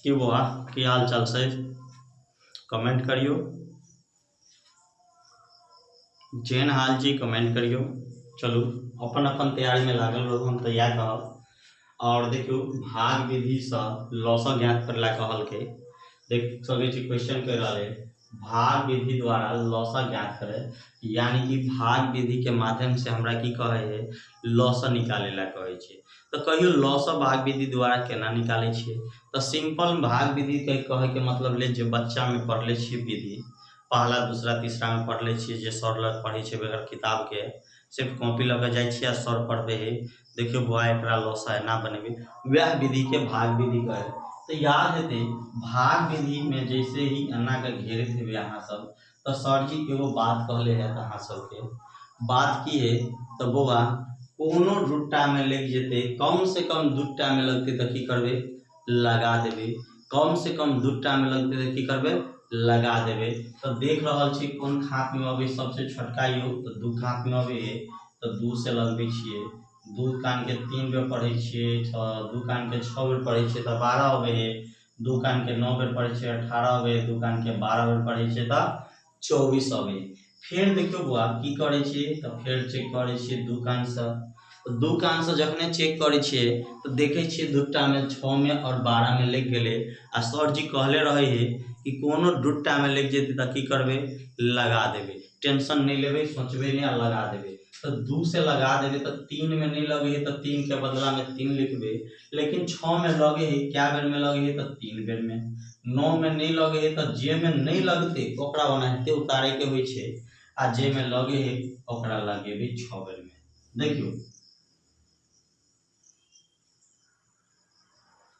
कि बौआ की हाल चाल से कमेंट करियो। जेन हाल जी कमेंट करियो। चलू अपन अपन तैयारी में लागल रहू, हम तो यह कहब। और देखियो भाग विधि से लॉस ज्ञात करला कहल के देख सके छी क्वेश्चन कर रहा है। भाग विधि द्वारा लॉस ज्ञात करे यानी कि भाग विधि के माध्यम से हमरा की कहे है लॉस निकाले ला कहे छे। तो कहियो लॉस भाग विधि द्वारा केना निकाले छे। तो सिंपल भाग विधि के कहे के मतलब ले जो बच्चा में पढ़ले छी विधि पहला दूसरा तीसरा में पढ़ले छी जे सर लग पढ़े छे बगैर किताब के सिर्फ कॉपी लगे जाए छी आ सर पढ़बे है देखियो बुआ एकरा लॉस एना बनेबे वह विधि के भाग विधि कहे। तो याद हेते भाग विधि में जैसे ही अन्ना के घेरे थे यहाँ सब तो सर जी एगो बात कहले है अहाँ सबके बात की है। तो बौआ कोनो दुट्टा में लग जेते कम से कम दुट्टा में लगते तो की करबे लगा देबे। कम से कम दुट्टा में लगते तो की करबे लगा देबे। तो देख रहल छी कौन खाप में अबे सबसे छोटका यो तो दू खाप में अबे तो दू से लगबे छिए। दू कान के 3 बेर पढ़े छिए, दू कान के 6 बेर पढ़े छिए तो 12 अबे है। दू कान के 9 बेर पढ़े छिए 18 अबे। दू कान के 12 बेर पढ़े छिए तो 24 अबे। फिर देखियो बुआ की करे छिए तो फिर चेक करे छिए दू कान से। तो दू कान से जखने चेक करे छिए तो देखे छिए दुट्टा में 6 में और 12 में लग गेले आ सर जी कहले रहे है कि कोनो दुट्टा में लग जेते तो की करबे लगा देबे। टेंशन नहीं लेबे सोचबे नहीं लगा देबे। तो 2 से लगा देबे तो 3 में नहीं लगे है तो 3 के बदला में 3 लिखबे। लेकिन 6 में लगे है क्या बेर में लगे है तो 3 बेर में। 9 में नहीं लगे है तो जे में नहीं लगते ओकरा ओनाहिते उतारे के होय छे आ जे में लगे है ओकरा लगेबे 6 बेर में। देखियो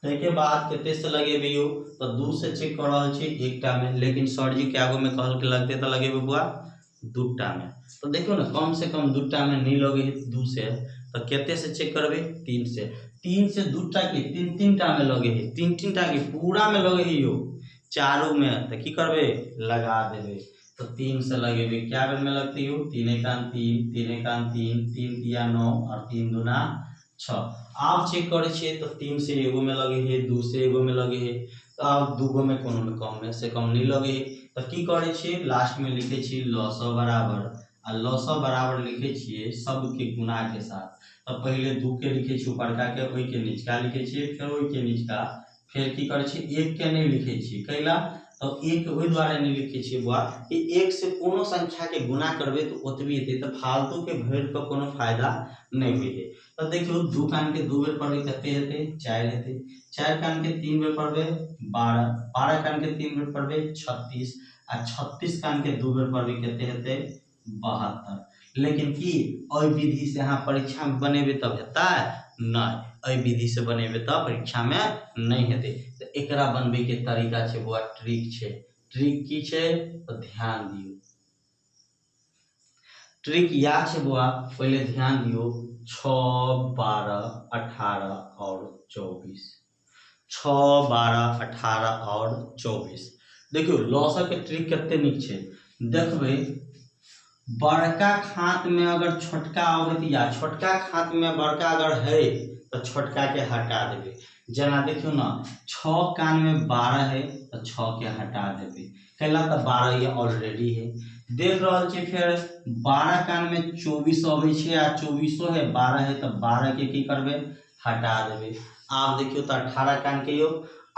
के बाद केते से लगेबे यो तो 2 से चेक कर रहल छी एकटा में लेकिन सर जी क्या गो में कहल के लगते तो लगेबे बुआ दुट्टा में। तो देखो ना कम से कम दुट्टा में नहीं लगे है 2 से तो केते से चेक करबे 3 से। 3 से दुट्टा के 3 टा में लगे है 3 टा के पूरा में लगे है यो चारों में तो की करबे लगा देबे। तो 3 से लगेबे क्या बेर में लगते हो 3 एकान 3 3 एकान 3 3 तिया 9 और 3 दूना 6। आप चेक करे छे तो 3 से एगो में लगे है 2 से एगो में लगे है तो आप दूगो में कोनो में कम में से कम नहीं लगे है। तो की करे छे लास्ट में लिखे छे लॉस बराबर आ लॉस बराबर लिखे छे सब के गुना के साथ। तो पहले 2 के लिखे छे ऊपरका के ओई के नीचका लिखे छे फिर ओई के नीचका फिर की करे छे 1 के नहीं लिखे छे कैला तो 1 ओई द्वारा नहीं लिखे छे बुआ कि 1 से कोनो संख्या के गुना करबे तो ओतबी हेते तो फालतू के भर के कोनो फायदा नहीं होय है। तो देखियो 2 कान के 2 बेर पढ़बे कते हेते 4 हेते। 4 कान के 3 बेर पढ़बे 12। 12 कान के 3 बेर पढ़बे 36 आ 36 कान के 2 बेर पढ़बे कते हेते 72। लेकिन की ओई विधि से अहाँ परीक्षा में बनेबे तब हेता नहीं ओई विधि से बनेबे तब परीक्षा में नहीं हेते। तो एकरा बनबे के तरीका छे बुआ ट्रिक छे। ट्रिक की छे तो ध्यान दियो। ट्रिक या छे बुआ पहले ध्यान दियो 6 12 18 और 24। 6 12 18 और 24 देखियो लॉस के ट्रिक कते निक छे देखबे। बड़का खात में अगर छोटका आवत या छोटका खात में बड़का अगर है तो छोटका के हटा देबे। जना देखियो ना 6 कान में 12 है तो 6 के हटा देबे कैला तो 12 ये ऑलरेडी है। देख रहल छी फिर 12 कान में 24 आवे छे आ 24 है 12 है तो 12 के की करबे हटा देबे। आप देखियो तो 18 कान के यो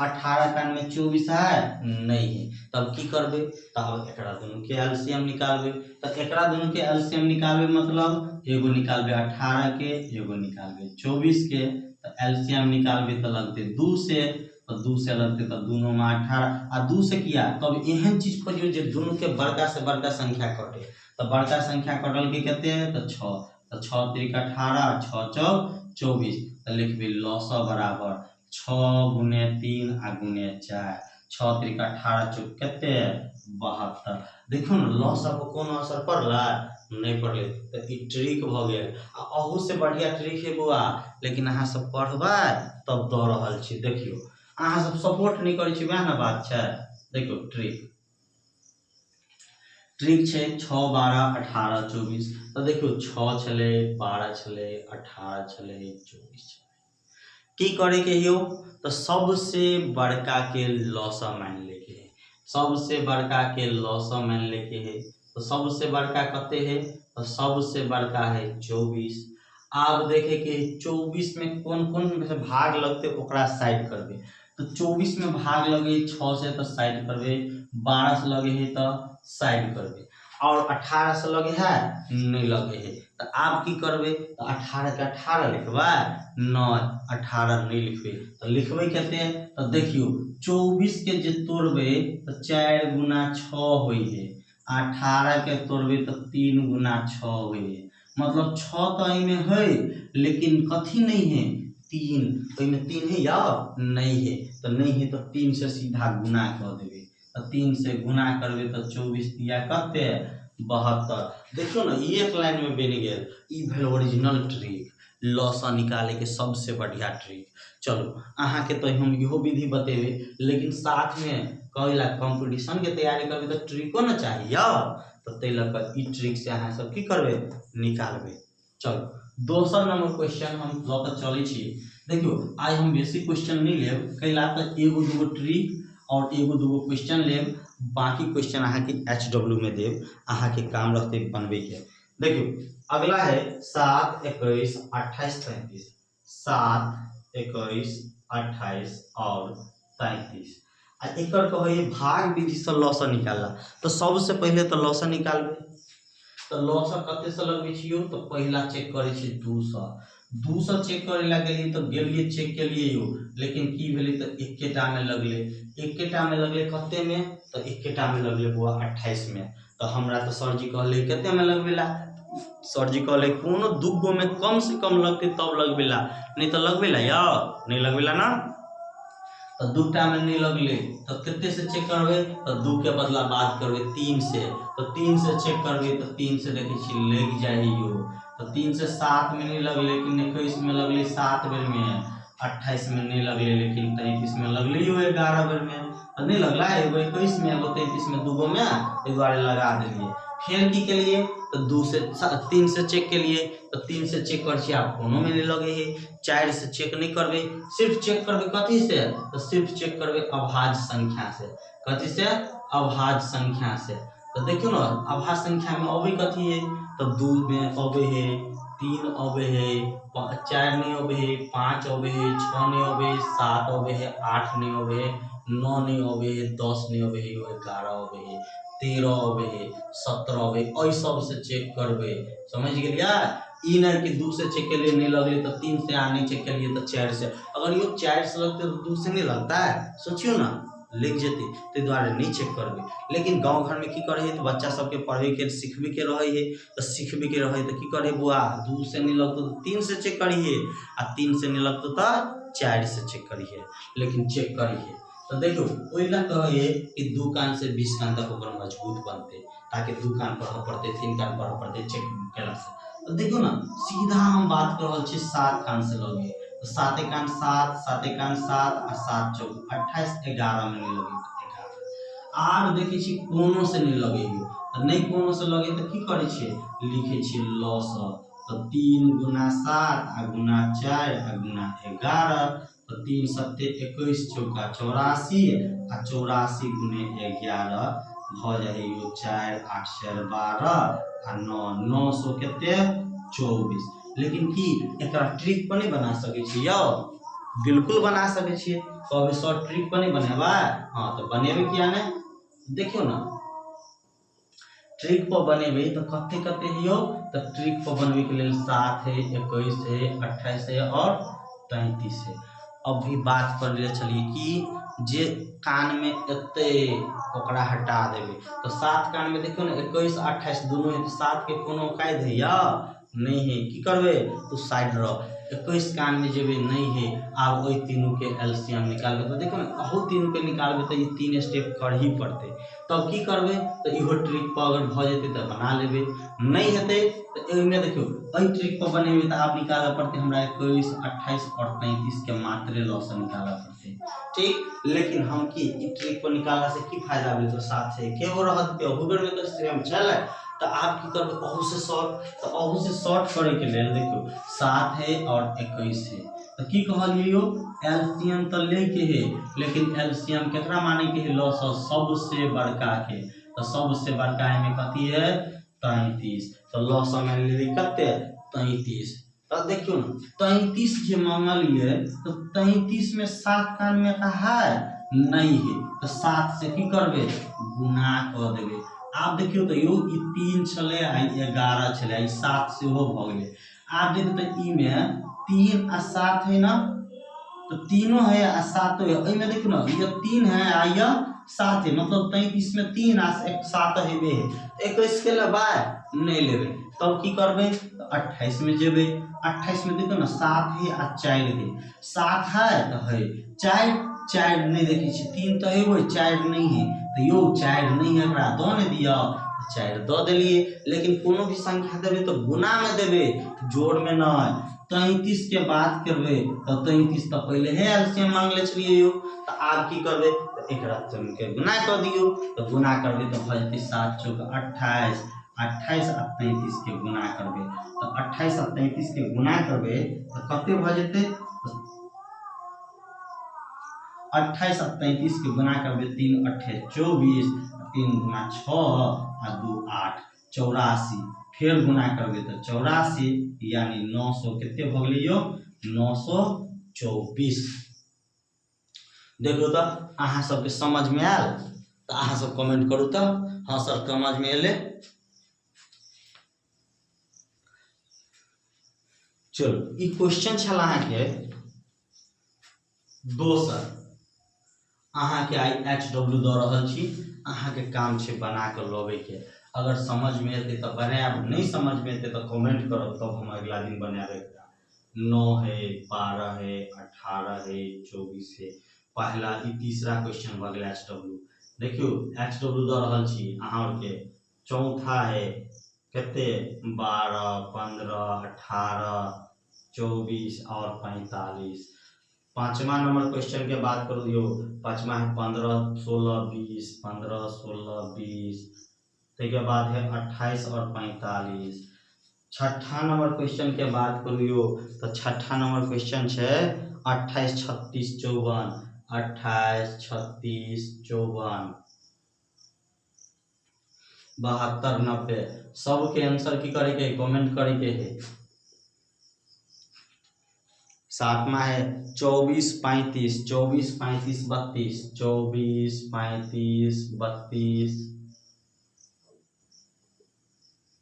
18 कान में 24 है नहीं है तब की करबे तब एकरा दोनों के एलसीएम निकालबे। तो एकरा दोनों के एलसीएम निकालबे मतलब एगो निकालबे 18 के एगो निकालबे 24 के। तो एलसीएम निकालबे तो लगते 2 से तो 2 से लगते तो दोनों में 18 आ 2 से किया तब एहन चीज खोजियो जे दोनों के बड़का से बड़का संख्या कटे। तो बड़का संख्या कटल के कते है तो 6 तो 6 3 18 6 चौक 24 तो लिखबे लॉस बराबर 6 गुने 3 आ गुने 4 6 3 18 चौक कते 72। देखो ना लॉस पर कोनो असर पड़ला नहीं पड़ले तो ई ट्रिक भ गेल। आ अहू से बढ़िया ट्रिक है बुआ लेकिन अहाँ सब पढ़बै तब द रहल छी। देखियो अहाँ सब सपोर्ट नहीं करे छी वह ना बात छै। देखियो ट्रिक ट्रिक छे 6 12 18 24 तो देखियो 6 छले 12 छले 18 छले 24 छले की करे के हो तो सबसे बड़का के लौसा मान लेके है, सबसे बड़का के लौसा मान लेके है। तो सबसे बड़का कते है तो सबसे बड़का है 24। आप देखे कि 24 में कौन कौन में से भाग लगते ओकरा साइड करबे। तो 24 में भाग लगे 6 से तो साइड करबे, 12 से लगे है तो साइड करबे, और 18 से लगे है नहीं लगे है तो आप की करबे तो 18 के 18 लिखबा नहीं 18 नहीं लिखबे तो लिखबे कहते तो देखियो 24 के जे तोड़बे तो 4 गुना 6 होई है, 18 के तोड़बे तो 3 गुना 6 होई है। मतलब 6 तो इमे है लेकिन कथी नहीं है 3, तो इमे 3 है या नहीं है तो नहीं है तो 3 से सीधा गुना कर देबे। तो 3 से गुना करबे तो 24 दिया कते 72। देखियो ना एक लाइन में बन गया। ई भेल ओरिजिनल ट्रिक, लौसा निकाले के सबसे बढ़िया ट्रिक। चलो अहाँ के तो हम इहो विधि बतेबे लेकिन साथ में कहला कंपटीशन के तैयारी करबे तो ट्रिको ना चाहिए तो तै लक ई ट्रिक से अहाँ सब की करबे निकालबे। चलो दोसर नंबर क्वेश्चन हम ल के चले छी। देखियो आज हम बेसिक क्वेश्चन नहीं लेब कैला तो एगो दूगो ट्रिक और एगो दूगो क्वेश्चन लेब, बाकी क्वेश्चन अहाँ के HW में देव, अहाँ के काम रहते बनबे के। देखियो अगला है 7, 21, 28, 33। 7, 21, 28 और 33 आ एकर कहे भाग विधि से लौसा निकालला। तो सबसे पहले तो लौसा निकालबे। तो लौसा कते से लगबे छियो तो पहला चेक करे छी 200। 200 चेक करे ला गेलिए तो गेलिए चेक के लिए यो, लेकिन की भेले तो एकेटा में लगले, एकेटा में लगले कते में तो एकेटा में लगले बुआ 28 में। तो हमरा तो सर जी कहले कते में लगबेला, सर जी कहले कोनो दुगो में कम से कम लगते तब लगबेला, नहीं तो लगबेला या नहीं लगबेला ना। तो दूटा में नहीं लगले तो कितने से चेक करबे तो 2 के बदला बात करबे 3 से। तो 3 से चेक करबे तो 3 से देखे छी लग जाए यो। तो 3 से 7 में नहीं लगले लेकिन 21 में लगले 7 बेर में, 28 में नहीं लगले लेकिन 33 में लगले यो 11 बेर में। तो नहीं लगला एगो 21 में एगो 33 में, दूगो में एक बार लगा देलिए। फिर की के लिए तो 2 से 3 से चेक के लिए तो 3 से चेक कर छी आप कोनो में नहीं लगे है। 4 से चेक नहीं करबे, सिर्फ चेक करबे कथी से तो सिर्फ चेक करबे अभाज्य संख्या से। कथी से अभाज्य संख्या से। तो देखियो ना अभाज्य संख्या में अबे कथी है तो 2 में अबे है, 3 अबे है, 4 नहीं अबे है, 5 अबे है, 6 नहीं अबे है, 7 अबे है, 8 नहीं अबे है, 9 नहीं अबे है, 10 नहीं अबे है, 11 अबे है, 13 अबे है, 17 अबे है। सब से चेक करबे, समझ गेलिया। ई नहीं कि 2 से चेक के लिए नहीं लगले तो 3 से नहीं चेक के लिए तो 4 से। अगर यो 4 से लगते तो 2 से नहीं लगता है, सोचियो ना लिख जेते तो द्वारा नहीं चेक करबे। लेकिन गांव घर में की करे तो बच्चा सबके पढ़े के सीखबे के रहे है तो सीखबे के रहे तो की करे बुआ 2 से नहीं लगतो तो 3 से चेक करिए, आ 3 से नहीं लगतो तो 4 से चेक करिए, लेकिन चेक करिए। तो देखो ओइला कहे कि 2 कान से 20 कान तक ओकर मजबूत बनते, ताकि 2 कान पढ़ पड़ते 3 कान पढ़ पड़ते चेक केला से। तो देखो ना सीधा हम बात कर रहल छी 7 कान से लगे तो 7 कान 7, 7 कान 7 और 7 चौक 28, 11 में नहीं लगे 11। आर देखे छी कोनो से नहीं लगे हो तो नहीं कोनो से लगे तो की करे छी लिखे छी लॉस। तो 3 गुना 7 आ गुना 4 आ गुना 11 तो 3 सत्ते 21 चौका 84 आ 84 गुने 11 भ जाए यो 4 8 4 12 आ 9 900 केते 24। लेकिन की एकरा ट्रिक पर नहीं बना सके छी यो, बिल्कुल बना सके छी। कभी शॉर्ट ट्रिक पर नहीं बनेबा हां तो बनेबे किया ने देखियो ना ट्रिक पर बनेबे तो कते कते हियो तो ट्रिक पर बनबे के लिए 7 है 21 है 28 है और 33 है। अभी बात कर ले चलिए कि जे कान में एते ओकरा हटा देबे तो 7 कान में देखियो ना 21 28 दोनों है तो 7 के कोनो कायद है या नहीं है की करबे तो साइड रह 21 कान में जेबे नहीं है। अब ओई तीनों के एलसीएम निकालबे तो देखो ना अहो तीनों के निकालबे तो ये 3 स्टेप कर ही पड़ते। तब की करबे तो इहो ट्रिक पर अगर भ जेते तो बना लेबे, नहीं हेते तो एमे देखियो एई ट्रिक पर बनेबे तो आप निकाले पड़ते हमरा 21 28 और 33 के मात्रे लॉस निकाला पड़ते ठीक। लेकिन हम की ई ट्रिक पर निकालला से की फायदा भेल तो साथ है के हो रहत पे हुबर में तो सेम चले तो आप की करबे अहू से शॉर्ट। तो अहू से शॉर्ट करे के लिए देखियो 7 है और 21 है तो की कहलिए यो एलसीएम तो ले के है, लेकिन एलसीएम केकरा माने के है लॉस सबसे बड़का के, तो सबसे बड़का में कथी है 33, तो लॉस में ले कते 33। तो देखियो ना 33 जो मांगलिए तो 33 में 7 का में का है नहीं है, तो 7 से की करबे गुना कर देबे। आप देखियो तो यो ई 3 छले आ 11 छले आ 7 से हो भ गेले। आप देखियो तो ई में 3 आ 7 है ना, तो तीनों है आ 7 है, एहि में देखियो ना ये 3 है आ ये 7 है, मतलब 33 में 3 आ 7 है बे, 21 के लेबा नहीं लेबे, तब की करबे 28 में जेबे। 28 में देखो ना 7 है आ 4 है, 7 है तो है 4 नहीं देखी छी, 3 तो है 4 नहीं है, तो यो 4 नहीं है एकरा दो ने दिया 4 दो देलिए। लेकिन कोनो भी संख्या देबे तो गुना में देबे, जोड़ में ना। 33 के बात करबे तो 33 तो पहले है एलसीएम मांग ले छलिए यो, तो आप की करबे तो एकरा तुम के गुना कर दियो, तो गुना करबे तो भ जेते 7 चौक 28, 28 आ 33 के गुना करबे, तो 28 आ 33 के गुना करबे तो कते भ जेते 28 आ 33 के गुना करबे 3 8 24, 3 गुना 6 आ 2 8 84, फिर गुना करबे तो 84 यानी 900 केते भ गेलै यो 924। देखो तो अहाँ सबके समझ में आयल, तो अहाँ सब कमेंट करू तो हाँ सर समझ में एले। चलो ई क्वेश्चन छल अहाँ के दोसर, अहाँ के आई HW द रहल छी, अहाँ के काम छे बना के लबे के, अगर समझ में एते तो बनाएब, नहीं समझ में एते तो कमेंट करब, तब हम अगला दिन बनाबे। 9 है 12 है 18 है 24 है, पहला ई तीसरा क्वेश्चन भ गेल HW। देखियो HW द रहल छी अहाँ के, चौथा है केते 12 15 18 24 और 45। पांचवा नंबर क्वेश्चन के बात करो यो, पांचवा है 15 16 20, 15 16 20, के बाद है 28 और 45। छठा नंबर क्वेश्चन के बात करियो तो छठा नंबर क्वेश्चन है 28 36 54, 28 36 54 72 90, सबके आंसर की करे के कमेंट करे के है। सातवा है 24 35, 24 35 32, 24 35 32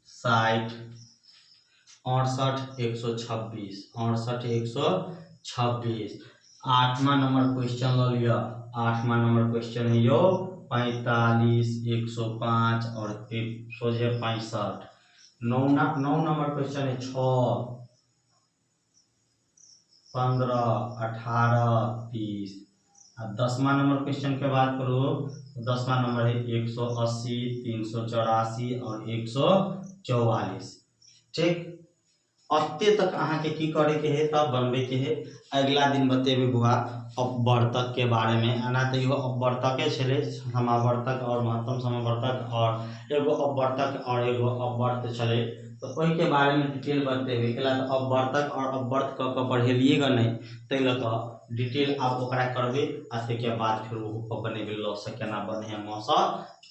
60 68 126, 68 126। आठवां नंबर क्वेश्चन लो लिया, आठवां नंबर क्वेश्चन है यो 45 105 और 165। नौ नंबर क्वेश्चन है 6 15 18 30। अब 10वां नंबर क्वेश्चन के बात करो तो 10वां नंबर है 180 384 और 144। ठीक, अत्ते तक अहाँ के की करे के है तब बनबे के है। अगला दिन बतेबे बुआ अपवर्तक के बारे में, एना तो इहो अपवर्तके छले, समावर्तक और महत्तम समावर्तक और एगो अपवर्तक और एगो अपवर्त छले, तो ओहि के बारे में डिटेल बतेबे केला। तो अपवर्तक और अपवर्त क पढ़ेलिएगा नहीं, तै लक डिटेल आप ओकरा करबे आ ते के बाद फिर वो बनेबे लॉस केना बने है, मौसा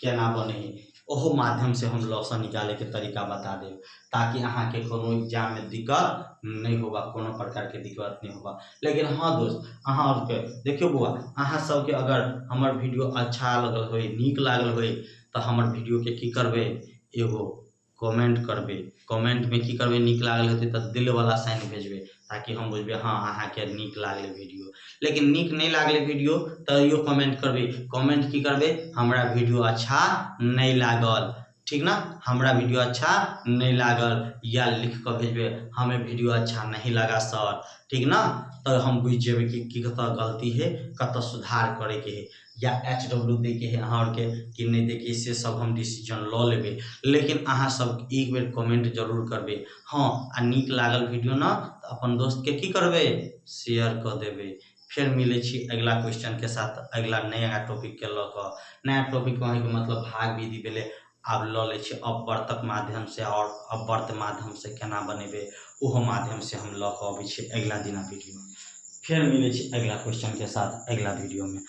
केना बने है, ओहो माध्यम से हम लॉस निकाले के तरीका बता देब, ताकि अहाँ के कोनो एग्जाम में दिक्कत नहीं होगा, कोनो प्रकार के दिक्कत नहीं होगा। लेकिन हाँ दोस्त, अहाँ के देखियो बुआ, अहाँ सबके अगर हमर वीडियो अच्छा लगल होय, नीक लागल होय, तो हमर वीडियो के की करबे एगो कमेंट करबे, कमेंट में की करबे नीक लागल होते तो दिल वाला साइन भेजबे, ताकि हम बुझबे हाँ अहाँ के नीक लागले वीडियो। लेकिन नीक नहीं लागले वीडियो तो यो कमेंट करबे, कमेंट की करबे हमरा वीडियो अच्छा नहीं लागल, ठीक ना, हमरा वीडियो अच्छा नहीं लागल, या लिख कर भेजबे हमें वीडियो अच्छा नहीं लगा सर, ठीक ना, तो हम बुझ जेबे कि कत गलती है, कत सुधार करे के है, या HW दे के है अहाँ के कि नहीं दे के, से सब हम डिसीजन ल लेबे। लेकिन अहाँ सब एक बेर कमेंट जरूर करबे, हाँ आ नीक लागल वीडियो ना तो अपन दोस्त के की करबे शेयर कर देबे। फिर मिले छी अगला क्वेश्चन के साथ, अगला नया टॉपिक के ल क। नया टॉपिक कहे के मतलब भाग विधि भेले, आब ल ले छी अपवर्तक माध्यम से और अपवर्त माध्यम से केना बनेबे, ओहो माध्यम से हम ल क अबै छी अगला दिना वीडियो। फिर मिले छी अगला क्वेश्चन के साथ अगला वीडियो में।